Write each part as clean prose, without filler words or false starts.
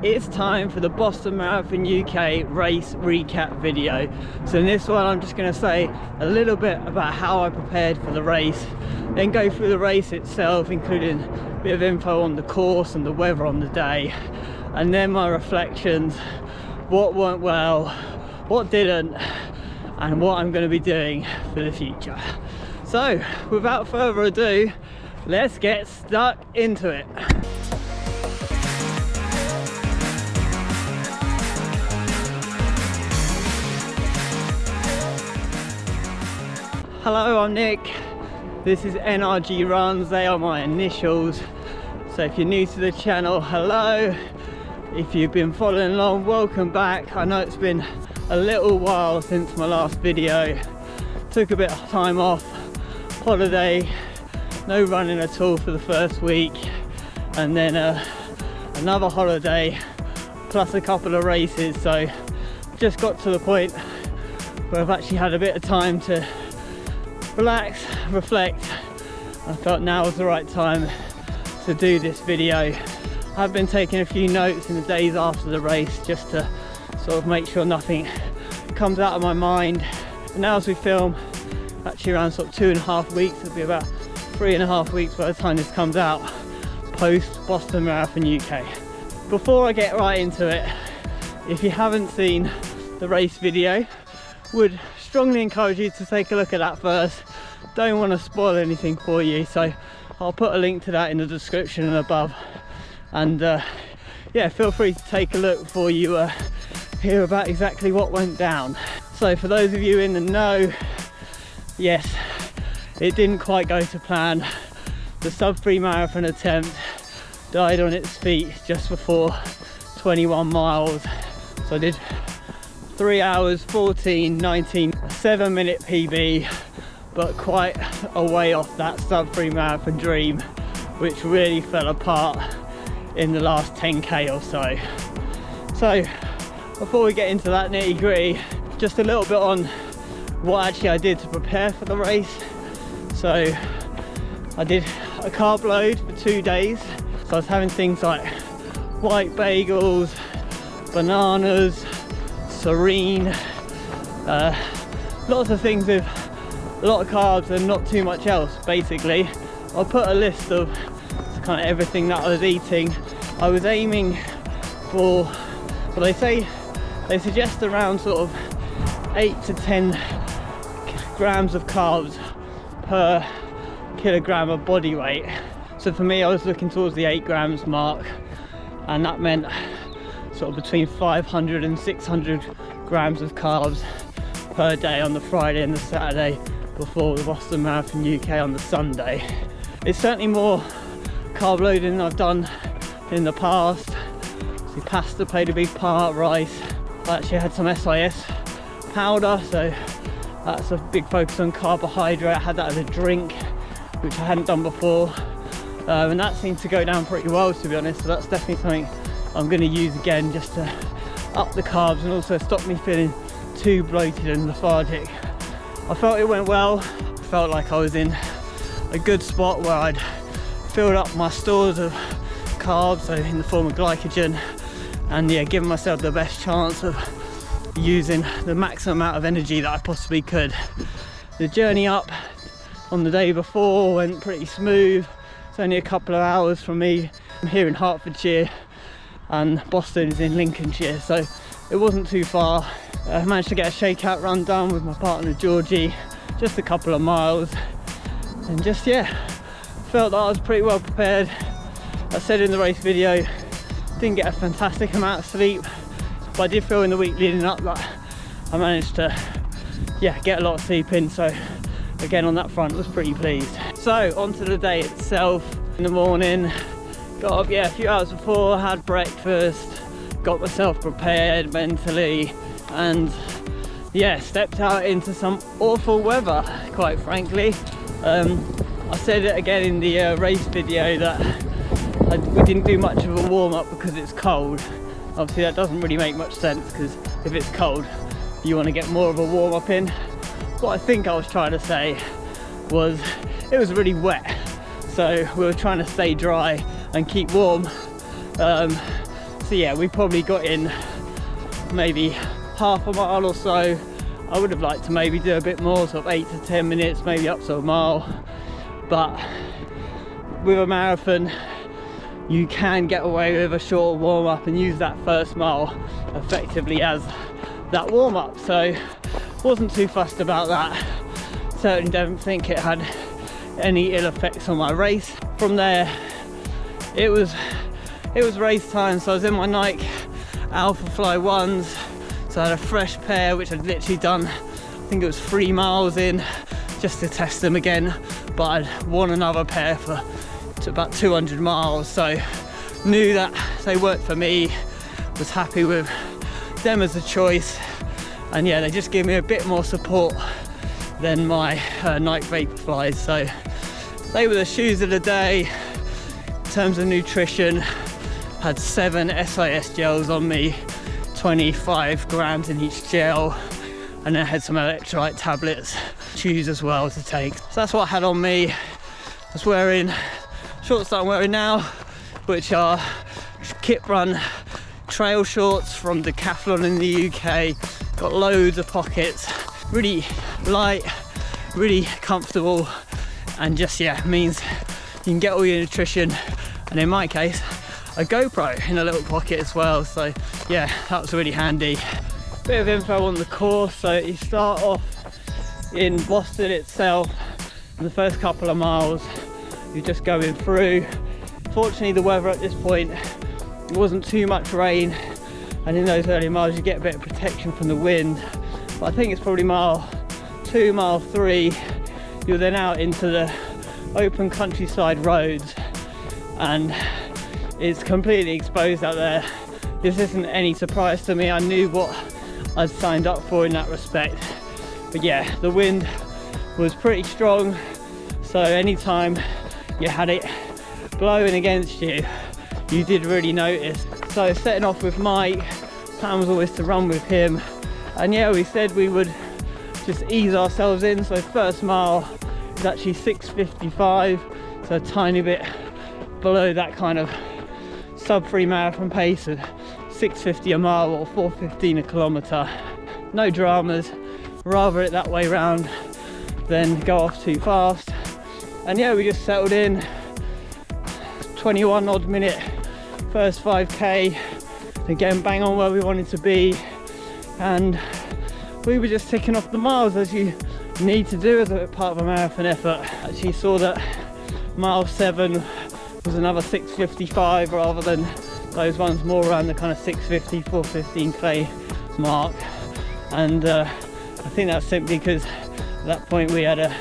It's time for the Boston Marathon UK race recap video. So in this one I'm just going to say a little bit about how I prepared for the race, then go through the race itself, including a bit of info on the course and the weather on the day, and then my reflections, what went well, what didn't, and what I'm going to be doing for the future. So without further ado, let's get stuck into it. Hello, I'm Nick. This is NRG Runs. They are my initials. So if you're new to the channel, hello. If you've been following along, welcome back. I know it's been a little while since my last video. Took a bit of time off, holiday, no running at all for the first week, and then another holiday plus a couple of races. So just got to the point where I've actually had a bit of time to relax, reflect. I felt now was the right time to do this video. I've been taking a few notes in the days after the race just to sort of make sure nothing comes out of my mind. And now as we film, actually around sort of 2.5 weeks, it'll be about 3.5 weeks by the time this comes out, post Boston Marathon UK. Before I get right into it, if you haven't seen the race video, would strongly encourage you to take a look at that first. Don't want to spoil anything for you, so I'll put a link to that in the description and above, and yeah, feel free to take a look before you hear about exactly what went down. So for those of you in the know, yes, it didn't quite go to plan. The sub-3 marathon attempt died on its feet just before 21 miles. So I did 3 hours 14:19, a 7-minute PB, but quite a way off that sub-3 marathon dream, which really fell apart in the last 10k or so. So before we get into that nitty gritty, just a little bit on what actually I did to prepare for the race. So I did a carb load for 2 days. So I was having things like white bagels, bananas, serene, lots of things with a lot of carbs and not too much else. Basically, I'll put a list of kind of everything that I was eating. I was aiming for, well, they suggest around sort of 8 to 10 grams of carbs per kilogram of body weight. So for me, I was looking towards the 8 grams mark, and that meant sort of between 500 and 600 grams of carbs per day on the Friday and the Saturday before the Boston Marathon UK on the Sunday. It's certainly more carb loading than I've done in the past. So pasta played a big part, rice. I actually had some SIS powder, so that's a big focus on carbohydrate. I had that as a drink, which I hadn't done before, and that seemed to go down pretty well, to be honest. So that's definitely something I'm going to use again, just to up the carbs and also stop me feeling too bloated and lethargic. I felt it went well. I felt like I was in a good spot where I'd filled up my stores of carbs, so in the form of glycogen, and yeah, giving myself the best chance of using the maximum amount of energy that I possibly could. The journey up on the day before went pretty smooth. It's only a couple of hours from me. I'm here in Hertfordshire and Boston is in Lincolnshire, so it wasn't too far. I managed to get a shakeout run done with my partner Georgie, just a couple of miles, and just, yeah, felt that I was pretty well prepared. I said in the race video, didn't get a fantastic amount of sleep, but I did feel in the week leading up that I managed to, yeah, get a lot of sleep in. So again, on that front, I was pretty pleased. So onto the day itself. In the morning, got up, yeah, a few hours before, had breakfast, got myself prepared mentally, and yeah, stepped out into some awful weather, quite frankly. I said it again in the race video that we didn't do much of a warm-up because it's cold. Obviously that doesn't really make much sense, because if it's cold you want to get more of a warm-up in. What I think I was trying to say was it was really wet, so we were trying to stay dry and keep warm. So yeah, we probably got in maybe half a mile or so. I would have liked to maybe do a bit more, sort of 8 to 10 minutes, maybe up to a mile. But with a marathon, you can get away with a short warm-up and use that first mile effectively as that warm-up. So wasn't too fussed about that. Certainly don't think it had any ill effects on my race. From there, it was race time, so I was in my Nike Alpha Fly 1s. So I had a fresh pair which I'd literally done, I think it was 3 miles in, just to test them again. But I'd worn another pair for about 200 miles, so knew that they worked for me, was happy with them as a choice. And yeah, they just give me a bit more support than my Nike Vaporflies. So they were the shoes of the day. In terms of nutrition, had 7 SIS gels on me, 25 grams in each gel, and then I had some electrolyte tablets, choose as well to take. So that's what I had on me. I was wearing shorts that I'm wearing now, which are Kit Run trail shorts from Decathlon in the UK. Got loads of pockets, really light, really comfortable, and just yeah, means you can get all your nutrition, and in my case a GoPro in a little pocket as well. So yeah, that was really handy. Bit of info on the course. So you start off in Boston itself, and the first couple of miles you're just going through. Fortunately, the weather at this point, it wasn't too much rain, and in those early miles you get a bit of protection from the wind. But I think it's probably mile 2, mile 3, you're then out into the open countryside roads, and it's completely exposed out there. This isn't any surprise to me. I knew what I'd signed up for in that respect. But yeah, the wind was pretty strong, so anytime you had it blowing against you, you did really notice. So setting off with Mike, plan was always to run with him, and yeah, we said we would just ease ourselves in. So first mile is actually 6:55, so a tiny bit below that kind of sub-3 marathon pace of 6:50 a mile or 4:15 a kilometre. No dramas, rather it that way round than go off too fast. And yeah, we just settled in. 21 odd minute first 5k, again bang on where we wanted to be, and we were just ticking off the miles as you need to do as a part of a marathon effort. Actually saw that mile 7 was another 6:55 rather than those ones more around the kind of 6:50, 4:15k mark, and I think that's simply because at that point we had a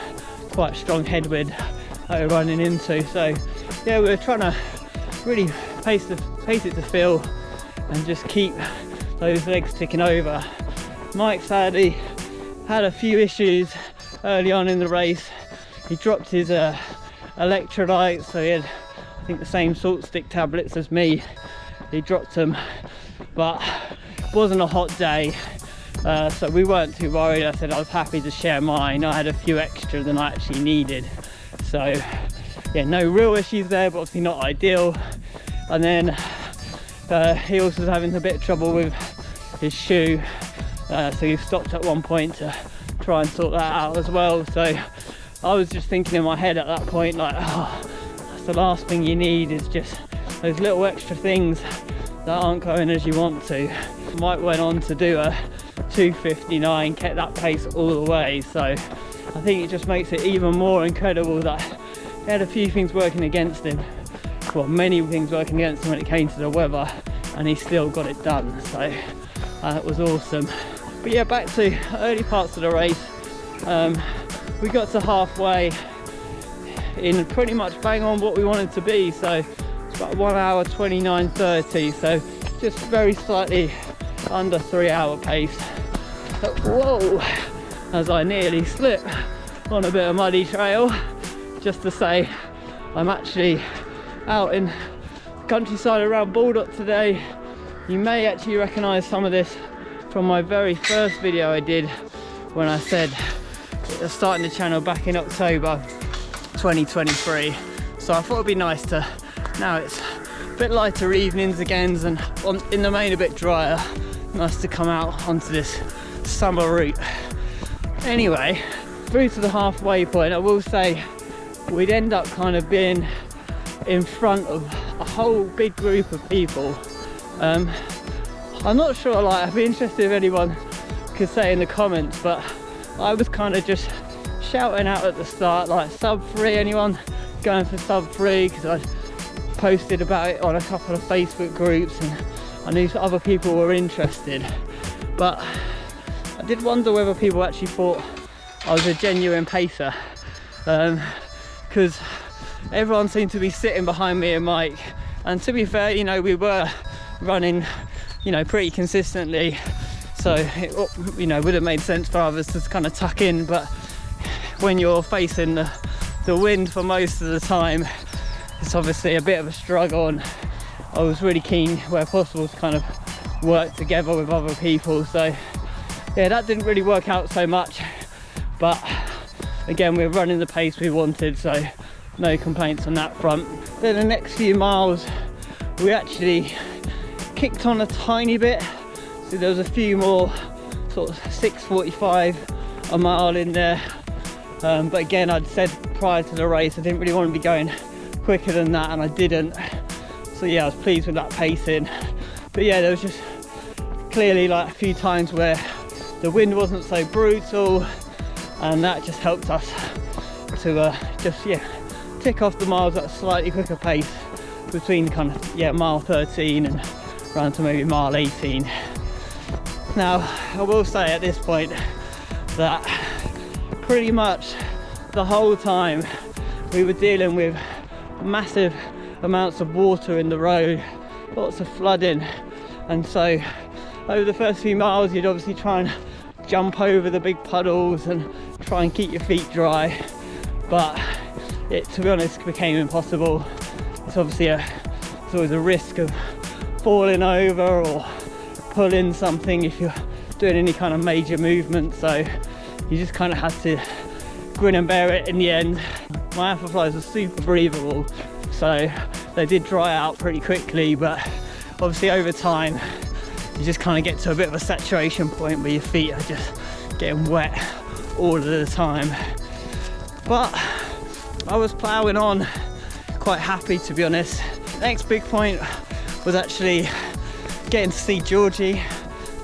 quite strong headwind that we were running into. So yeah, we were trying to really pace it to feel and just keep those legs ticking over. Mike sadly had a few issues early on in the race. He dropped his electrolytes, so he had, I think, the same salt stick tablets as me. He dropped them, but it wasn't a hot day, so we weren't too worried. I said I was happy to share mine. I had a few extra than I actually needed, so yeah, no real issues there, but obviously not ideal. And then he also was having a bit of trouble with his shoe, so he stopped at one point to try and sort that out as well. So I was just thinking in my head at that point, like, oh, that's the last thing you need, is just those little extra things that aren't going as you want to. Mike went on to do a 2:59, kept that pace all the way, so I think it just makes it even more incredible that he had a few things working against him, well, many things working against him when it came to the weather, and he still got it done. So that was awesome. But yeah, back to early parts of the race. We got to halfway in pretty much bang on what we wanted to be, so it's about 1 hour 29:30, so just very slightly under 3 hour pace. But whoa, as I nearly slip on a bit of muddy trail. Just to say, I'm actually out in the countryside around Baldock today. You may actually recognise some of this from my very first video I did when I said I was starting the channel back in October 2023. So I thought it'd be nice to, now it's bit lighter evenings again, and in the main a bit drier. Nice to come out onto this summer route. Anyway, through to the halfway point, I will say we'd end up kind of being in front of a whole big group of people. I'm not sure, like, I'd be interested if anyone could say in the comments, but I was kind of just shouting out at the start, like, SUB-3, anyone going for SUB-3, because I'd posted about it on a couple of Facebook groups and I knew other people were interested. But I did wonder whether people actually thought I was a genuine pacer, because everyone seemed to be sitting behind me and Mike, and to be fair, you know, we were running, you know, pretty consistently, so it, you know, would have made sense for others to kind of tuck in, but when you're facing the wind for most of the time, it's obviously a bit of a struggle, and I was really keen where possible to kind of work together with other people. So yeah, that didn't really work out so much, but again, we're running the pace we wanted, so no complaints on that front. Then the next few miles we actually kicked on a tiny bit, so there was a few more sort of 6:45 a mile in there, but again, I'd said prior to the race I didn't really want to be going quicker than that, and I didn't. So yeah, I was pleased with that pacing. But yeah, there was just clearly like a few times where the wind wasn't so brutal, and that just helped us to just, yeah, tick off the miles at a slightly quicker pace between kind of, yeah, mile 13 and around to maybe mile 18. Now, I will say at this point that pretty much the whole time we were dealing with massive amounts of water in the road, lots of flooding, and so over the first few miles you'd obviously try and jump over the big puddles and try and keep your feet dry, but it, to be honest, became impossible. It's obviously it's always a risk of falling over or pulling something if you're doing any kind of major movement, so you just kind of had to grin and bear it in the end. My alpha flies were super breathable, so they did dry out pretty quickly, but obviously over time you just kind of get to a bit of a saturation point where your feet are just getting wet all of the time. But I was ploughing on, quite happy, to be honest. Next big point was actually getting to see Georgie.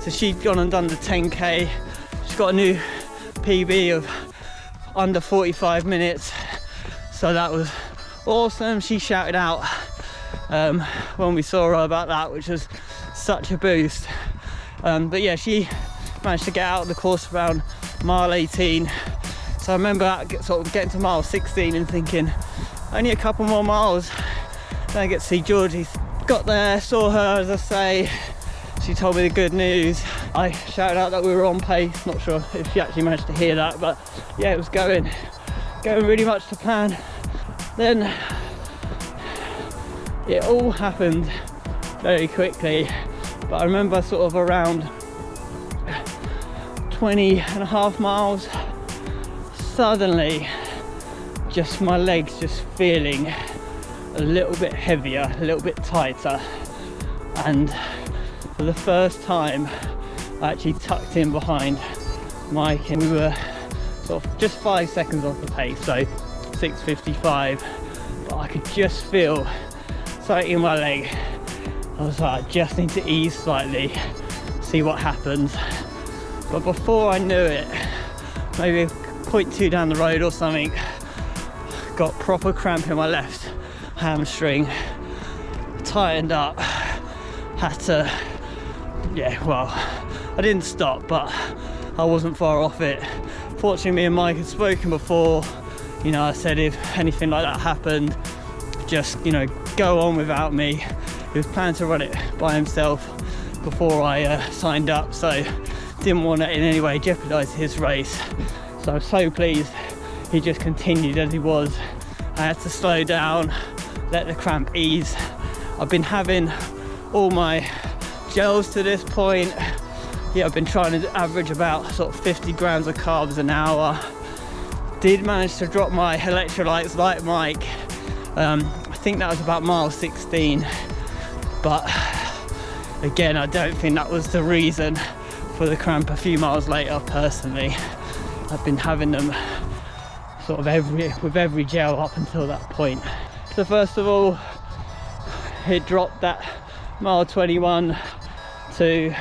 So she'd gone and done the 10k. She's got a new PB of under 45 minutes, so that was awesome. She shouted out when we saw her about that, which was such a boost. But yeah, she managed to get out of the course around mile 18. So I remember sort of getting to mile 16 and thinking, only a couple more miles, then I get to see Georgie. Got there, saw her, as I say, she told me the good news. I shouted out that we were on pace, not sure if she actually managed to hear that, but yeah, it was going really much to plan. Then it all happened very quickly, but I remember sort of around 20.5 miles, suddenly just my legs just feeling a little bit heavier, a little bit tighter, and for the first time I actually tucked in behind Mike, and we were sort of just 5 seconds off the pace, so 6:55, but I could just feel something in my leg. I was like, I just need to ease slightly, see what happens. But before I knew it, maybe 0.2 down the road or something, got proper cramp in my left hamstring, tightened up, had to, yeah, well, I didn't stop, but I wasn't far off it. Fortunately, me and Mike had spoken before. You know, I said if anything like that happened, just, you know, go on without me. He was planning to run it by himself before I signed up, so didn't want to in any way jeopardize his race. So I was so pleased he just continued as he was. I had to slow down, let the cramp ease. I've been having all my gels to this point. Yeah, I've been trying to average about sort of 50 grams of carbs an hour. Did manage to drop my electrolytes like Mike. I think that was about mile 16. But again, I don't think that was the reason for the cramp a few miles later. Personally, I've been having them sort of with every gel up until that point. So first of all, it dropped that mile 21 to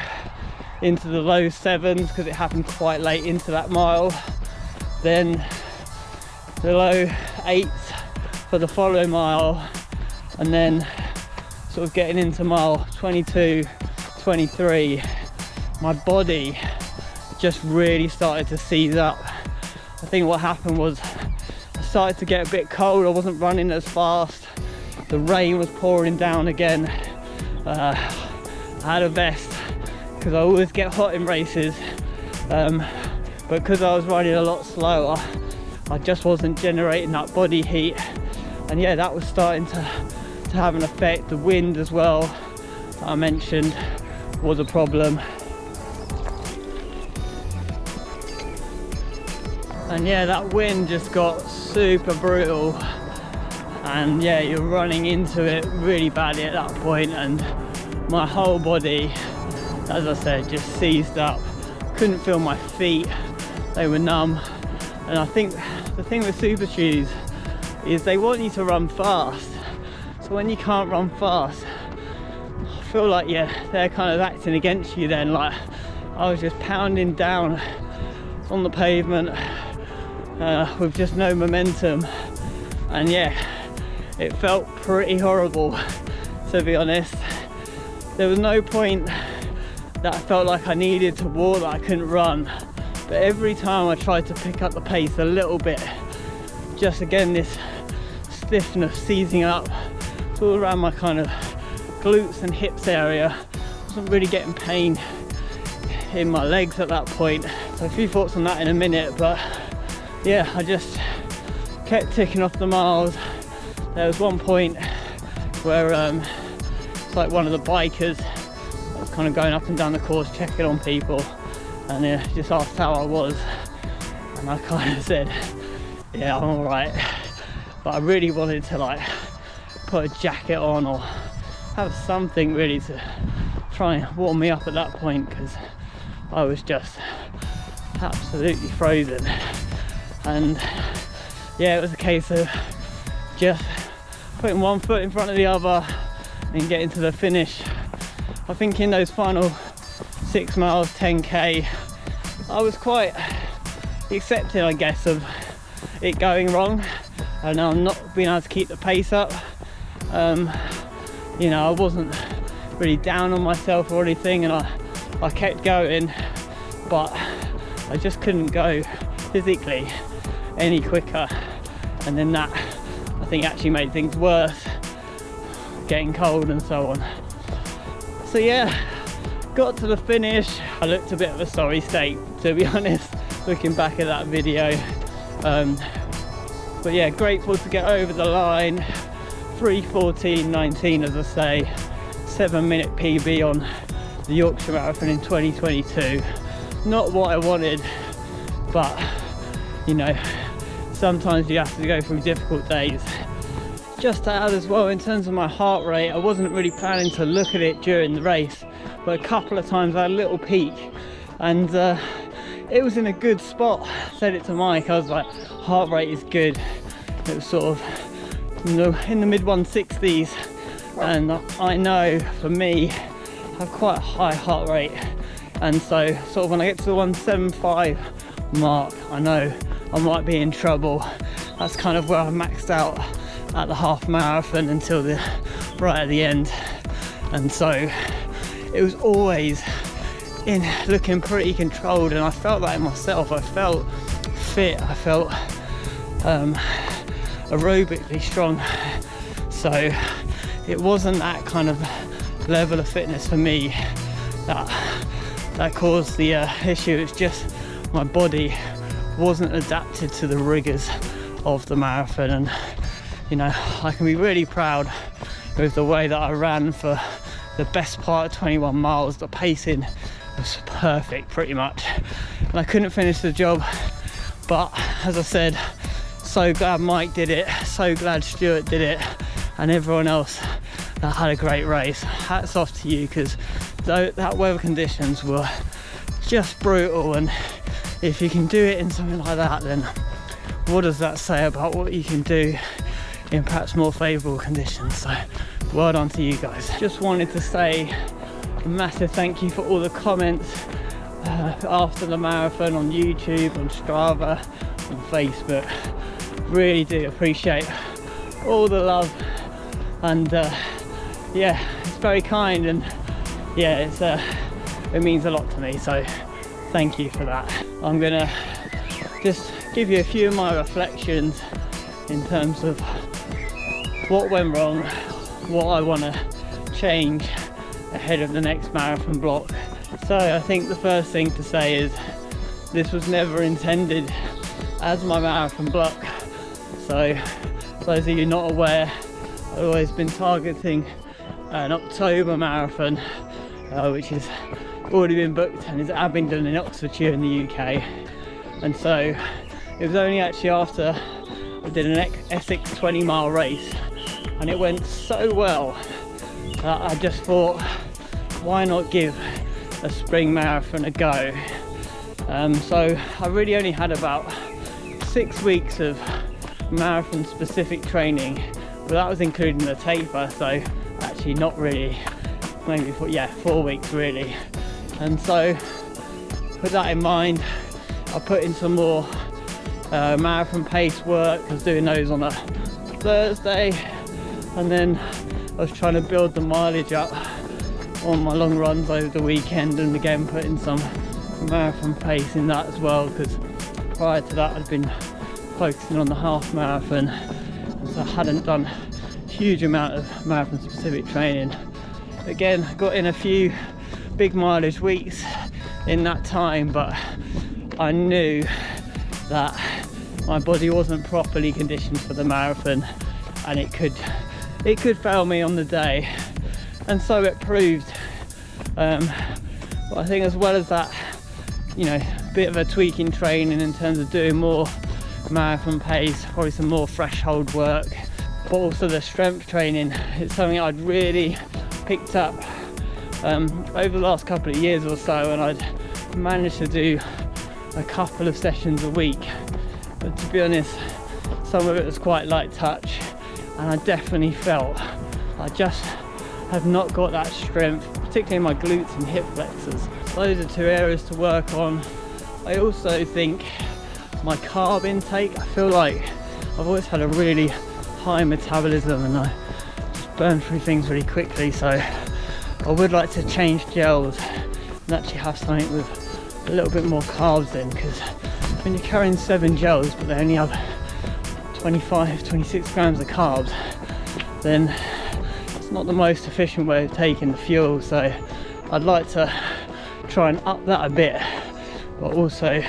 into the low 7s because it happened quite late into that mile. Then the low 8s for the following mile, and then sort of getting into mile 22, 23, my body just really started to seize up. I think what happened was I started to get a bit cold. I wasn't running as fast. The rain was pouring down again. I had a vest because I always get hot in races, but because I was running a lot slower, I just wasn't generating that body heat. And yeah, that was starting to have an effect. The wind as well, that I mentioned, was a problem. And yeah, that wind just got super brutal, and yeah, you're running into it really badly at that point, and my whole body, as I said, just seized up. Couldn't feel my feet, they were numb. And I think the thing with super shoes is they want you to run fast, so when you can't run fast, I feel like, yeah, they're kind of acting against you then. Like, I was just pounding down on the pavement with just no momentum, and yeah, it felt pretty horrible, to be honest. There was no point that I felt like I needed to walk, that I couldn't run, but every time I tried to pick up the pace a little bit, just again this stiffness seizing up. It's all around my kind of glutes and hips area. I wasn't really getting pain in my legs at that point. So a few thoughts on that in a minute, but yeah, I just kept ticking off the miles. There was one point where it's like one of the bikers, I was kind of going up and down the course checking on people, and just asked how I was, and I kind of said, yeah, I'm all right. But I really wanted to like put a jacket on or have something really to try and warm me up at that point, because I was just absolutely frozen. And yeah, it was a case of just putting one foot in front of the other and getting to the finish. I think in those final 6 miles, 10k, I was quite accepting, I guess, of it going wrong and I'm not being able to keep the pace up. You know, I wasn't really down on myself or anything, and I kept going, but I just couldn't go physically any quicker. And then that, I think, actually made things worse, getting cold and so on. So yeah, got to the finish. I looked a bit of a sorry state, to be honest, looking back at that video. But yeah, grateful to get over the line. 3:14.19, as I say, 7-minute PB on the Yorkshire Marathon in 2022. Not what I wanted, but you know, sometimes you have to go through difficult days. Just to add as well, in terms of my heart rate, I wasn't really planning to look at it during the race, but a couple of times I had a little peak, and it was in a good spot. I said it to Mike, I was like, heart rate is good. It was sort of in the mid 160s, and I know for me I have quite a high heart rate, and so sort of when I get to the 175 mark, I know I might be in trouble. That's kind of where I maxed out at the half marathon until the right at the end, and so it was always in looking pretty controlled, and I felt that in myself. I felt fit, I felt aerobically strong, so it wasn't that kind of level of fitness for me that caused the issue. It's just my body wasn't adapted to the rigors of the marathon, and you know, I can be really proud with the way that I ran for the best part of 21 miles. The pacing was perfect pretty much, and I couldn't finish the job, but as I said, so glad Mike did it, so glad Stuart did it, and everyone else that had a great race. Hats off to you, because that weather conditions were just brutal, and if you can do it in something like that, then what does that say about what you can do in perhaps more favourable conditions? So well done to you guys. Just wanted to say a massive thank you for all the comments after the marathon on YouTube, on Strava, on Facebook. Really do appreciate all the love, and yeah, it's very kind, and yeah, it means a lot to me, so thank you for that. I'm gonna just give you a few of my reflections in terms of what went wrong, what I want to change ahead of the next marathon block. So I think the first thing to say is this was never intended as my marathon block. So for those of you not aware, I've always been targeting an October marathon, which has already been booked and is at Abingdon in Oxfordshire in the UK. And so it was only actually after I did an Essex 20-mile race, and it went so well that I just thought, why not give a spring marathon a go? So I really only had about 6 weeks of marathon specific training, but that was including the taper, so actually not really, maybe 4 weeks really. And so with that in mind, I put in some more marathon pace work. I was doing those on a Thursday, and then I was trying to build the mileage up on my long runs over the weekend, and again putting some marathon pace in that as well, because prior to that I'd been focusing on the half marathon, and so I hadn't done a huge amount of marathon specific training. Again, got in a few big mileage weeks in that time, but I knew that my body wasn't properly conditioned for the marathon, and it could fail me on the day, and so it proved. But I think as well as that, you know, bit of a tweaking training in terms of doing more marathon pace, probably some more threshold work, but also the strength training, it's something I'd really picked up over the last couple of years or so, and I'd managed to do a couple of sessions a week, but to be honest, some of it was quite light touch, and I definitely felt I just have not got that strength, particularly in my glutes and hip flexors. Those are two areas to work on. I also think my carb intake, I feel like I've always had a really high metabolism, and I just burn through things really quickly, so I would like to change gels and actually have something with a little bit more carbs in, because when you're carrying 7 gels but they only have 25-26 grams of carbs, then it's not the most efficient way of taking the fuel. So I'd like to try and up that a bit, but also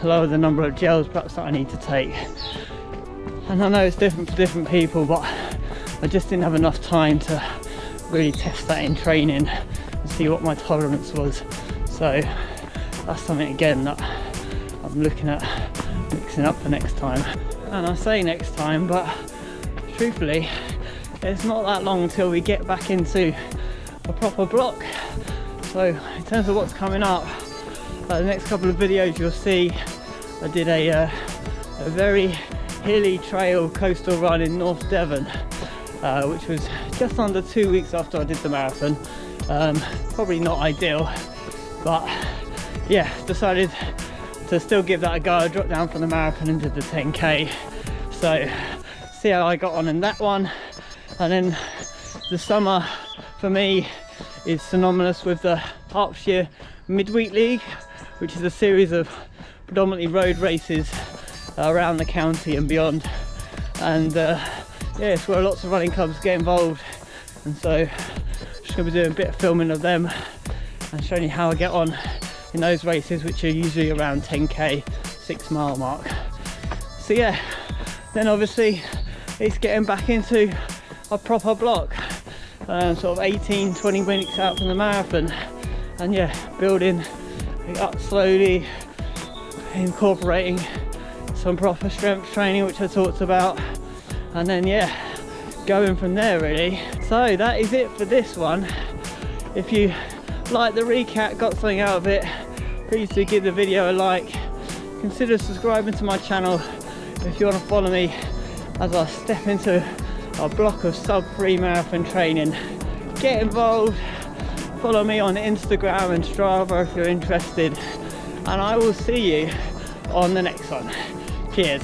lower the number of gels perhaps that I need to take. And I know it's different for different people, but I just didn't have enough time to really test that in training and see what my tolerance was. So that's something again that I'm looking at mixing up for next time. And I say next time, but truthfully it's not that long until we get back into a proper block. So in terms of what's coming up, the next couple of videos you'll see I did a very hilly trail coastal run in North Devon, which was just under 2 weeks after I did the marathon. Probably not ideal, but yeah, decided to still give that a go. I dropped down from the marathon and did the 10k, so see how I got on in that one. And then the summer for me is synonymous with the Hertfordshire Midweek League, which is a series of predominantly road races around the county and beyond, and it's where lots of running clubs get involved, and so just going to be doing a bit of filming of them and showing you how I get on in those races, which are usually around 10k, 6 mile mark. So yeah, then obviously it's getting back into a proper block, sort of 18-20 minutes out from the marathon, and yeah, building it up slowly, incorporating some proper strength training which I talked about, and then yeah, going from there really. So that is it for this one. If you like the recap, got something out of it, please do give the video a like. Consider subscribing to my channel if you want to follow me as I step into a block of sub-3 marathon training. Get involved, follow me on Instagram and Strava if you're interested, and I will see you on the next one. Cheers.